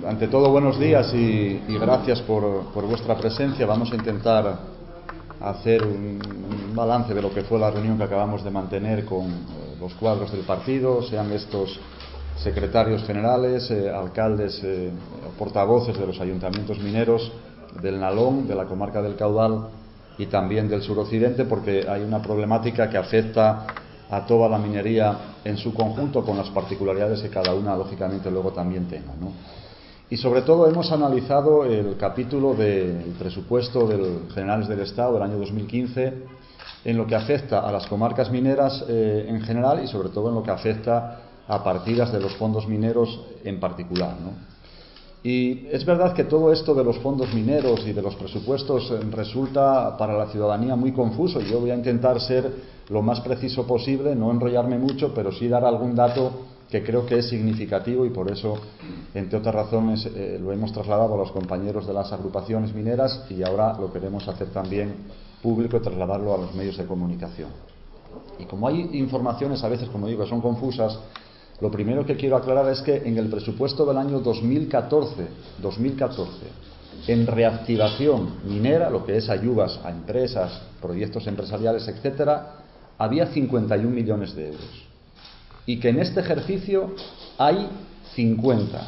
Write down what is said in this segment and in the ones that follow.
Ante todo, buenos días y gracias por vuestra presencia. Vamos a intentar hacer un balance de lo que fue la reunión que acabamos de mantener con los cuadros del partido, sean estos secretarios generales, alcaldes o portavoces de los ayuntamientos mineros del Nalón, de la comarca del Caudal y también del suroccidente, porque hay una problemática que afecta a toda la minería en su conjunto, con las particularidades que cada una lógicamente luego también tenga, ¿no? Y sobre todo hemos analizado el capítulo del presupuesto generales del Estado del año 2015 en lo que afecta a las comarcas mineras en general y sobre todo en lo que afecta a partidas de los fondos mineros en particular, ¿no? Y es verdad que todo esto de los fondos mineros y de los presupuestos resulta para la ciudadanía muy confuso, y yo voy a intentar ser lo más preciso posible, no enrollarme mucho, pero sí dar algún dato que creo que es significativo, y por eso, entre otras razones, lo hemos trasladado a los compañeros de las agrupaciones mineras, y ahora lo queremos hacer también público y trasladarlo a los medios de comunicación. Y como hay informaciones a veces, como digo, que son confusas, lo primero que quiero aclarar es que en el presupuesto del año 2014, en reactivación minera, lo que es ayudas a empresas, proyectos empresariales, etcétera, había 51 millones de euros. Y que en este ejercicio hay 50.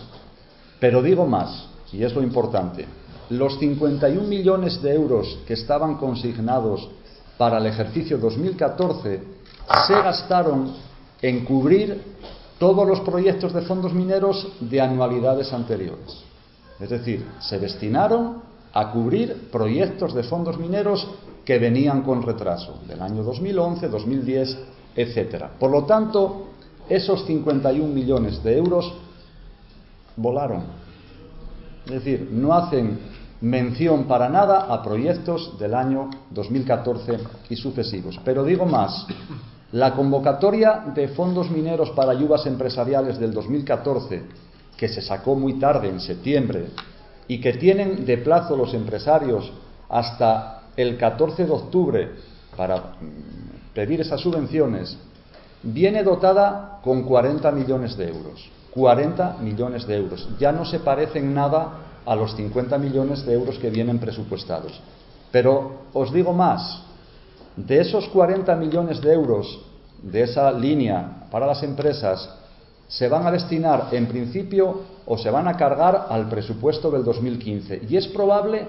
Pero digo más, y es lo importante, los 51 millones de euros que estaban consignados para el ejercicio 2014 se gastaron en cubrir todos los proyectos de fondos mineros de anualidades anteriores. Es decir, se destinaron a cubrir proyectos de fondos mineros que venían con retraso, del año 2011, 2010, etcétera. Por lo tanto, esos 51 millones de euros volaron. Es decir, no hacen mención para nada a proyectos del año 2014 y sucesivos. Pero digo más, la convocatoria de fondos mineros para ayudas empresariales del 2014, que se sacó muy tarde, en septiembre, y que tienen de plazo los empresarios hasta el 14 de octubre para pedir esas subvenciones, viene dotada con 40 millones de euros. 40 millones de euros. Ya no se parecen nada a los 50 millones de euros que vienen presupuestados. Pero os digo más, de esos 40 millones de euros de esa línea para las empresas, se van a destinar en principio o se van a cargar al presupuesto del 2015. Y es probable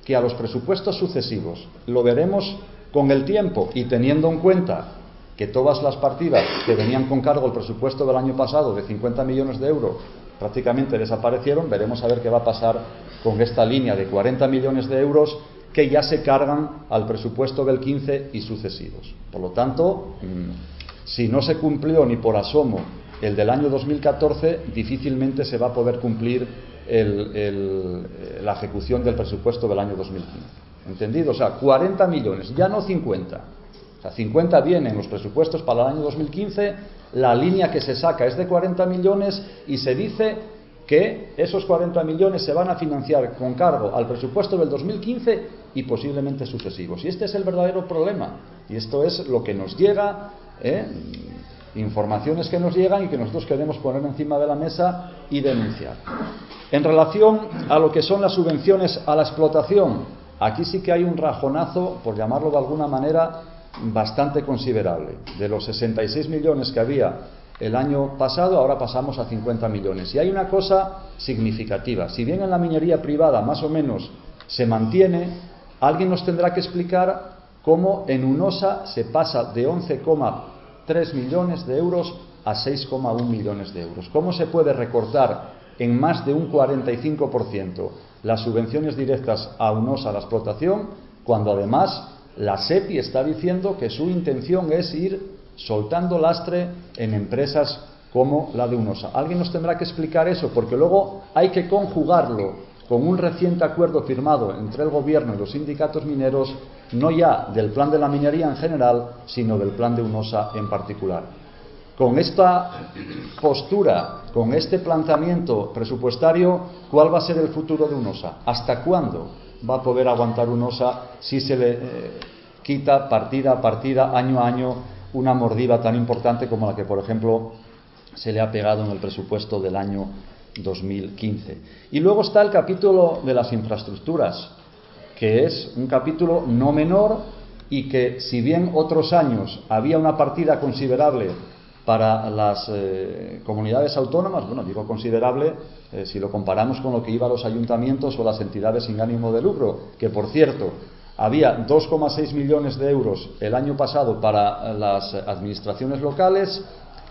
que a los presupuestos sucesivos. Lo veremos con el tiempo, y teniendo en cuenta que todas las partidas que venían con cargo el presupuesto del año pasado de 50 millones de euros prácticamente desaparecieron, veremos a ver qué va a pasar con esta línea de 40 millones de euros que ya se cargan al presupuesto del 15 y sucesivos. Por lo tanto, si no se cumplió ni por asomo el del año 2014, difícilmente se va a poder cumplir la ejecución del presupuesto del año 2015. ¿Entendido? O sea, 40 millones, ya no 50. O sea, 50 vienen los presupuestos para el año 2015, la línea que se saca es de 40 millones y se dice que esos 40 millones se van a financiar con cargo al presupuesto del 2015 y posiblemente sucesivos. Y este es el verdadero problema. Y esto es lo que nos llega, informaciones que nos llegan y que nosotros queremos poner encima de la mesa y denunciar. En relación a lo que son las subvenciones a la explotación, aquí sí que hay un rajonazo, por llamarlo de alguna manera, bastante considerable. De los 66 millones que había el año pasado, ahora pasamos a 50 millones. Y hay una cosa significativa. Si bien en la minería privada más o menos se mantiene, alguien nos tendrá que explicar cómo en UNOSA se pasa de 11,3 millones de euros a 6,1 millones de euros. ¿Cómo se puede recortar en más de un 45% las subvenciones directas a UNOSA, a la explotación, cuando además la SEPI está diciendo que su intención es ir soltando lastre en empresas como la de UNOSA? Alguien nos tendrá que explicar eso, porque luego hay que conjugarlo con un reciente acuerdo firmado entre el gobierno y los sindicatos mineros, no ya del plan de la minería en general, sino del plan de UNOSA en particular. Con esta postura, con este planteamiento presupuestario, ¿cuál va a ser el futuro de UNOSA? ¿Hasta cuándo va a poder aguantar UNOSA si se le quita partida a partida, año a año, una mordida tan importante como la que, por ejemplo, se le ha pegado en el presupuesto del año 2015. Y luego está el capítulo de las infraestructuras, que es un capítulo no menor y que, si bien otros años había una partida considerable para las comunidades autónomas, bueno, digo considerable si lo comparamos con lo que iba a los ayuntamientos o las entidades sin ánimo de lucro, que por cierto había 2,6 millones de euros el año pasado para las administraciones locales,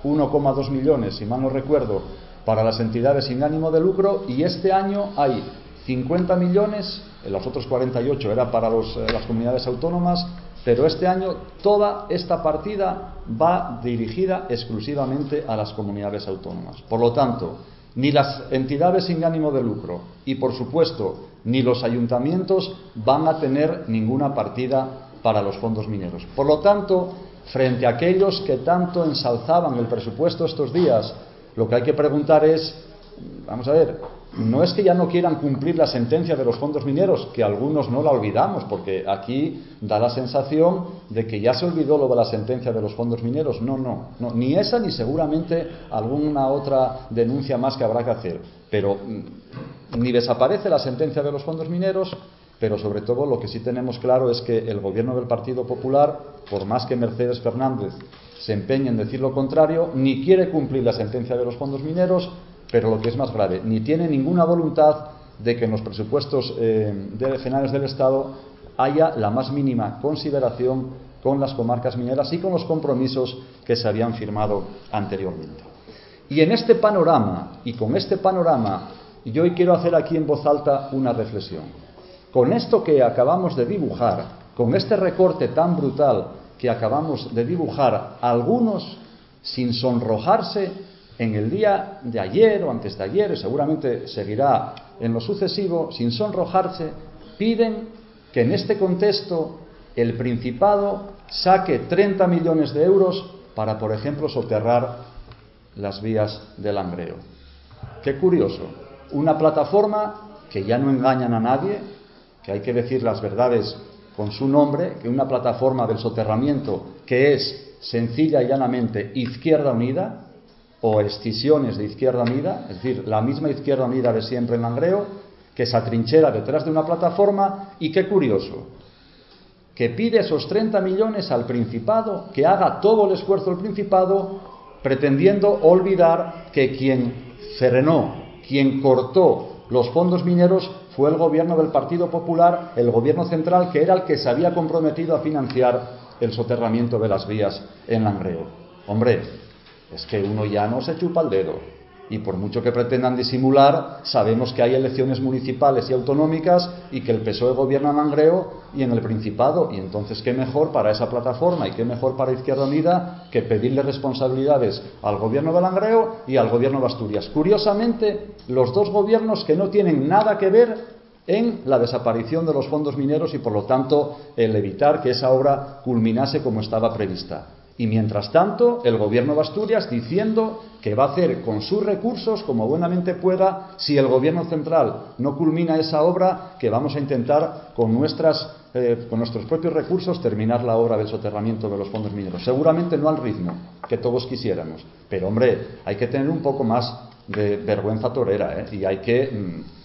1,2 millones, si mal no recuerdo, para las entidades sin ánimo de lucro, y este año hay 50 millones, los otros 48 era para las comunidades autónomas, pero este año toda esta partida va dirigida exclusivamente a las comunidades autónomas. Por lo tanto, ni las entidades sin ánimo de lucro y, por supuesto, ni los ayuntamientos van a tener ninguna partida para los fondos mineros. Por lo tanto, frente a aquellos que tanto ensalzaban el presupuesto estos días, lo que hay que preguntar es, vamos a ver, no es que ya no quieran cumplir la sentencia de los fondos mineros, que algunos no la olvidamos, porque aquí da la sensación de que ya se olvidó lo de la sentencia de los fondos mineros. No, ni esa ni seguramente alguna otra denuncia más que habrá que hacer. Pero ni desaparece la sentencia de los fondos mineros, pero sobre todo lo que sí tenemos claro es que el gobierno del Partido Popular, por más que Mercedes Fernández se empeñe en decir lo contrario, ni quiere cumplir la sentencia de los fondos mineros, pero lo que es más grave, ni tiene ninguna voluntad de que en los presupuestos generales del Estado haya la más mínima consideración con las comarcas mineras y con los compromisos que se habían firmado anteriormente. Y en este panorama, y con este panorama, yo hoy quiero hacer aquí en voz alta una reflexión. Con esto que acabamos de dibujar, con este recorte tan brutal que acabamos de dibujar, algunos, sin sonrojarse, en el día de ayer o antes de ayer, y seguramente seguirá en lo sucesivo, sin sonrojarse, piden que en este contexto el Principado saque 30 millones de euros para, por ejemplo, soterrar las vías del Langreo. Qué curioso, una plataforma que ya no engañan a nadie, que hay que decir las verdades con su nombre, que una plataforma del soterramiento que es sencilla y llanamente Izquierda Unida, o escisiones de Izquierda Unida, es decir, la misma Izquierda Unida de siempre en Langreo, que se atrinchera detrás de una plataforma, y qué curioso, que pide esos 30 millones al Principado, que haga todo el esfuerzo el Principado, pretendiendo olvidar que quien frenó, quien cortó los fondos mineros fue el gobierno del Partido Popular, el gobierno central, que era el que se había comprometido a financiar el soterramiento de las vías en Langreo. Hombre, es que uno ya no se chupa el dedo, y por mucho que pretendan disimular, sabemos que hay elecciones municipales y autonómicas y que el PSOE gobierna en Langreo y en el Principado, y entonces qué mejor para esa plataforma y qué mejor para Izquierda Unida que pedirle responsabilidades al gobierno de Langreo y al gobierno de Asturias. Curiosamente, los dos gobiernos que no tienen nada que ver en la desaparición de los fondos mineros y, por lo tanto, el evitar que esa obra culminase como estaba prevista. Y mientras tanto, el gobierno de Asturias diciendo que va a hacer con sus recursos, como buenamente pueda, si el gobierno central no culmina esa obra, que vamos a intentar con nuestros propios recursos terminar la obra del soterramiento de los fondos mineros. Seguramente no al ritmo que todos quisiéramos, pero hombre, hay que tener un poco más de vergüenza torera, y hay que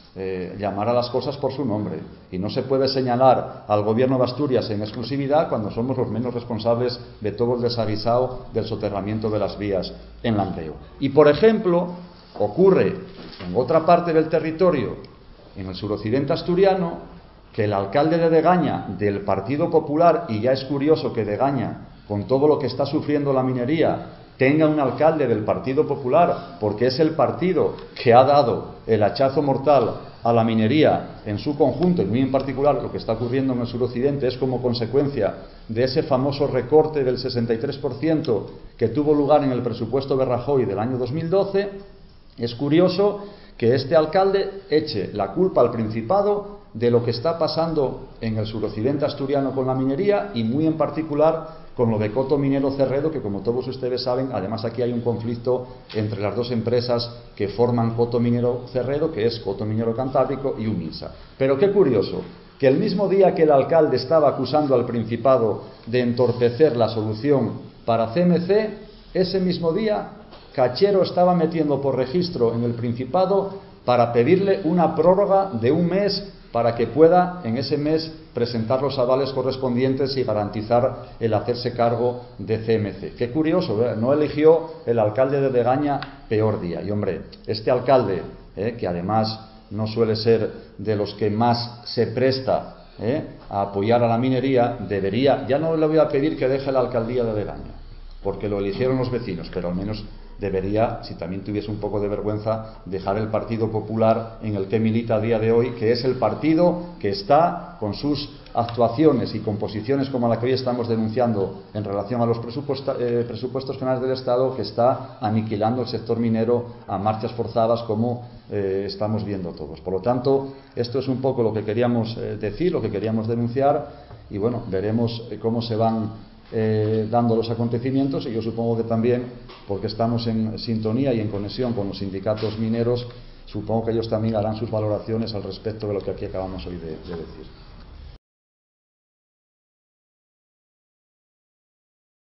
llamar a las cosas por su nombre, y no se puede señalar al gobierno de Asturias en exclusividad cuando somos los menos responsables de todo el desaguisado del soterramiento de las vías en Langreo. Y por ejemplo, ocurre en otra parte del territorio, en el suroccidente asturiano, que el alcalde de Degaña del Partido Popular, y ya es curioso que Degaña, con todo lo que está sufriendo la minería, tenga un alcalde del Partido Popular, porque es el partido que ha dado el hachazo mortal a la minería en su conjunto, y muy en particular lo que está ocurriendo en el suroccidente es como consecuencia de ese famoso recorte del 63% que tuvo lugar en el presupuesto de Rajoy del año 2012. Es curioso que este alcalde eche la culpa al Principado de lo que está pasando en el suroccidente asturiano con la minería, y muy en particular con lo de Coto Minero Cerredo, que como todos ustedes saben, además aquí hay un conflicto entre las dos empresas que forman Coto Minero Cerredo, que es Coto Minero Cantábrico y Umisa. Pero qué curioso, que el mismo día que el alcalde estaba acusando al Principado de entorpecer la solución para CMC, ese mismo día Cachero estaba metiendo por registro en el Principado para pedirle una prórroga de un mes para que pueda en ese mes presentar los avales correspondientes y garantizar el hacerse cargo de CMC. Qué curioso, ¿verdad? No eligió el alcalde de Degaña peor día. Y hombre, este alcalde, que además no suele ser de los que más se presta a apoyar a la minería, debería, ya no le voy a pedir que deje la alcaldía de Degaña, porque lo eligieron los vecinos, pero al menos debería, si también tuviese un poco de vergüenza, dejar el Partido Popular en el que milita a día de hoy, que es el partido que está con sus actuaciones y con posiciones como la que hoy estamos denunciando en relación a los presupuestos generales del Estado, que está aniquilando el sector minero a marchas forzadas, como estamos viendo todos. Por lo tanto, esto es un poco lo que queríamos decir, lo que queríamos denunciar, y bueno, veremos cómo se van dando los acontecimientos, y yo supongo que también, porque estamos en sintonía y en conexión con los sindicatos mineros, supongo que ellos también harán sus valoraciones al respecto de lo que aquí acabamos hoy de decir.